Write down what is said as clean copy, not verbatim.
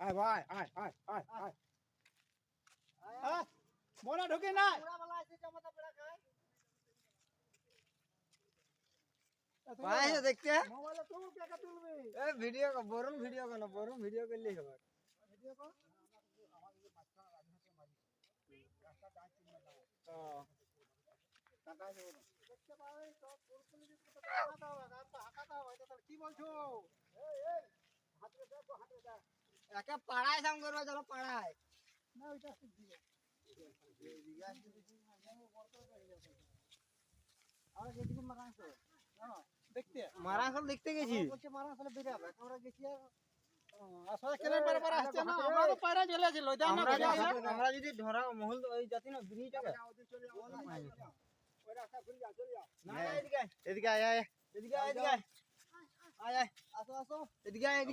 আয় ভাই আয় আয় আয় আয় আয় মোলা ঢুকে নাই ভাই দেখতে মোবাইলে তুল টাকা তুলবি এ ভিডিও বরং ভিডিও করো বরং ভিডিও করলেই হবে ভিডিও কর আমার এই মাছটা রাজনীতি মারি রাস্তা দাঁড় চিনে দাও টাকা দেব দেখতে পাবে তো পুরপুরি যদি তো টাকা দাও আর তো হাঁকা দাও এটা তাহলে কি বলছো এই এই হাতে দেখো হাতে দা একা পাড়ায় সাম করবা চলো পাড়ায় না ওইটা দিও আর যেদিকে মারাংছ না দেখতে মারাঙ্কল দেখতে গেছি বলছে মারাংছলে বেরিয়ে যাবে আমরা গেছি আর আসলে কেন পারে আসছে না আমরা তো পায়রা চলে আসি লইদা না আমরা যদি ধরা মহল ওই জাতি না ব্রিজটাকে ওই রাস্তা ঘুরে যা চলে যা না এদিকে এদিকে আয় আয় এদিকে আয় এদিকে আয় আয় আসো আসো এদিকে আয়